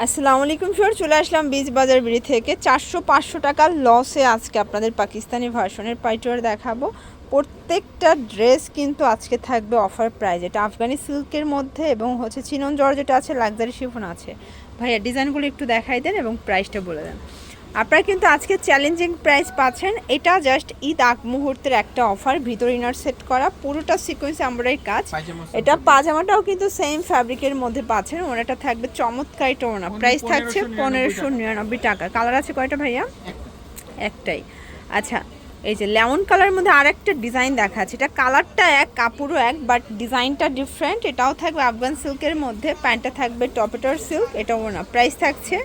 আসসালামু আলাইকুম ফিওর, চলে আসলাম বীজ বাজার বিড়ি থেকে 400-500 টাকার লসে আজকে আপনাদের পাকিস্তানি ভার্সনের পাইটওয়ার দেখাবো। প্রত্যেকটা ড্রেস কিন্তু আজকে থাকবে অফার প্রাইস। এটা আফগানি সিল্কের মধ্যে এবং হচ্ছে চিনন জর্জেট আছে, লাক্সারি শিফন আছে। ভাইয়া ডিজাইনগুলো একটু দেখাই দেন এবং প্রাইসটা বলে দেন। আপনারা কিন্তু আজকে চ্যালেঞ্জিং প্রাইস পাচ্ছেন। এটা জাস্ট ঈদ আগ মুহূর্তের একটা অফার, ভিতর ইনার সেট করা, পুরোটা সিকোয়েন্স এমব্রয়ডারি কাজ। এটা পাজামাটাও কিন্তু সেম ফ্যাব্রিকের মধ্যে পাচ্ছেন। ওনাটা থাকবে চমৎকার একটা ওনা, প্রাইস থাকছে 1599 টাকা। কালার আছে কয়টা ভাইয়া? একটাই। আচ্ছা, এই যে লেমন কালারের মধ্যে আর একটা ডিজাইন দেখাচ্ছে। এটা কালারটা এক, কাপড়ও এক, বাট ডিজাইনটা ডিফারেন্ট। এটাও থাকবে আফগান সিল্কের মধ্যে, প্যান্টটা থাকবে টপেটার সিল্ক। এটা ওনা, প্রাইস থাকছে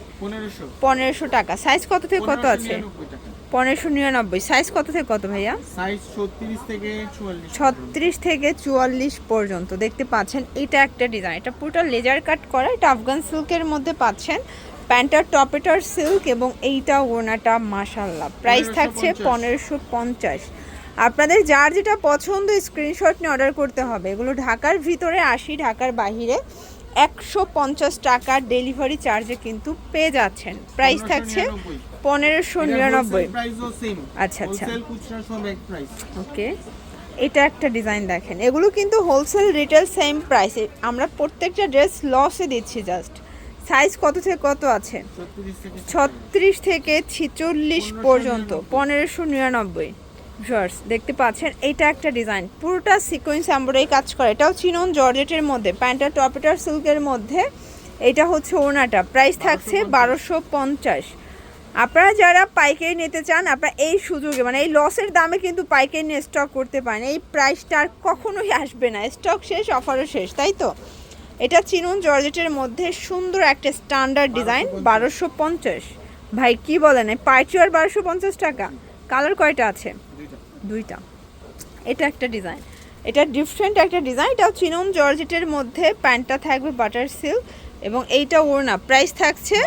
1500 টাকা। সাইজ কত থেকে কত আছে? 1599। সাইজ কত থেকে কত ভাইয়া? সাইজ 36 থেকে 44। 36 থেকে 44 পর্যন্ত দেখতে পাচ্ছেন। এটা একটা ডিজাইন, এটা পুরোটা লেজার কাট করা। এটা আফগান সিল্কের মধ্যে পাচ্ছেন, প্যান্টার টপেটার সিল্ক এবং এইটা ওনাটা মাশাআল্লাহ। প্রাইস থাকছে 1550। আপনাদের যার যেটা পছন্দ স্ক্রিনশট নিয়ে অর্ডার করতে হবে। এগুলো ঢাকার ভিতরে 80, ঢাকার বাইরে 150 টাকা ডেলিভারি চার্জে কিন্তু পেয়ে যাচ্ছেন। প্রাইস থাকছে 1599। আচ্ছা আচ্ছা, ওকে। এটা একটা ডিজাইন দেখেন, এগুলো কিন্তু হোলসেল রিটেল সেম প্রাইসে। আমরা প্রত্যেকটা ড্রেস লসে দিচ্ছি জাস্ট। সাইজ কত থেকে কত আছে? 36 থেকে 46 পর্যন্ত 1599। ভিউয়ার্স দেখতে পাচ্ছেন, এটা একটা ডিজাইন, পুরোটা সিকোয়েন্স এমব্রয়ডারি কাজ করা। এটাও চিনন জর্জেটের মধ্যে, প্যান্টটা টপেটার সিল্কের মধ্যে। এটা হচ্ছে ওনাটা, প্রাইস থাকছে 1250। আপনারা যারা পাইকারি নিতে চান, আপনারা এই সুযোগে মানে এই লসের দামে কিন্তু পাইকারি নিয়ে স্টক করতে পারেন। এই প্রাইসটা আর কখনোই আসবে না, স্টক শেষ, অফারও শেষ, তাই তো। এটা চিনুন জর্জেটের মধ্যে সুন্দর একটা স্ট্যান্ডার্ড ডিজাইন, 1250। ভাই কি বলেন, এই পাইচুয়ার 1250 টাকা। কালার কয়টা আছে? দুইটা। এটা একটা ডিজাইন, এটা ডিফারেন্ট একটা ডিজাইন। এটাও চিনুন জর্জেটের মধ্যে, প্যান্টটা থাকবে বাটার সিল্ক এবং এইটা ওড়না। প্রাইস থাকছে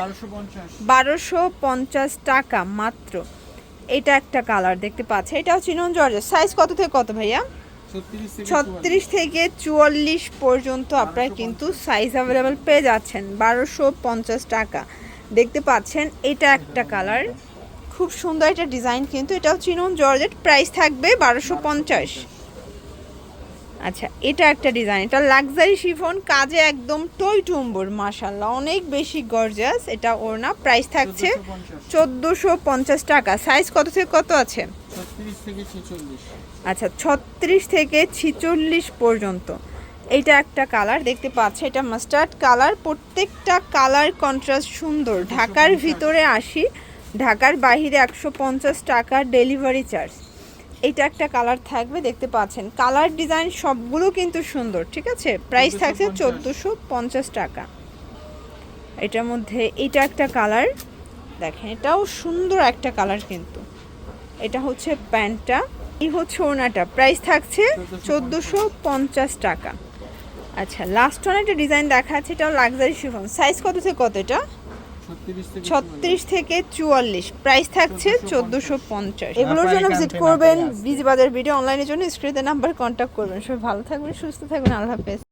1250 টাকা মাত্র। এটা একটা কালার দেখতে পাচ্ছে, এটাও চিনন জর্জেট। সাইজ কত থেকে কত ভাইয়া? 36 থেকে 44 পর্যন্ত আপনারা কিন্তু সাইজ অ্যাভেলেবেল পেয়ে যাচ্ছেন 1250 টাকা। দেখতে পাচ্ছেন, এটা একটা কালার, খুব সুন্দর একটা ডিজাইন কিন্তু। এটাও চিনন জর্জেট, প্রাইস থাকবে 1250। আচ্ছা, এটা একটা ডিজাইন, এটা লাক্সারি শিফন, কাজে একদম টই টুম্বুর, মাশাআল্লাহ অনেক বেশি গর্জিয়াস। এটা ওড়না, প্রাইস থাকছে 1450 টাকা। সাইজ কত থেকে কত আছে? 36 থেকে 46। আচ্ছা, 36 থেকে 46 পর্যন্ত। এইটা একটা কালার দেখতে পাচ্ছে, এটা মাস্টার্ড কালার। প্রত্যেকটা কালার কন্ট্রাস্ট সুন্দর। ঢাকার ভিতরে 80, ঢাকার বাইরে 150 টাকা ডেলিভারি চার্জ। এইটা একটা কালার থাকবে, দেখতে পাচ্ছেন। কালার ডিজাইন সবগুলো কিন্তু সুন্দর, ঠিক আছে। প্রাইস থাকছে 1450 টাকা। এটার মধ্যে এইটা একটা কালার দেখেন, এটাও সুন্দর একটা কালার কিন্তু। এটা হচ্ছে প্যান্টটা, এই হচ্ছে ওড়নাটা, প্রাইস থাকছে 1450 টাকা। আচ্ছা, লাস্ট ওয়ান একটা ডিজাইন দেখা যাচ্ছে, এটাও লাক্সারি শিফন। সাইজ কত থেকে কত? এটা 36 থেকে 44, প্রাইস থাকছে 1450। এগুলোর জন্য ভিজিট করবেন বীজ বাজার ভিডিও অনলাইনের জন্য স্ক্রিনে নাম্বার কন্ট্যাক্ট করবেন। সবাই ভালো থাকবেন, সুস্থ থাকবেন, আল্লাহ হাফেজ।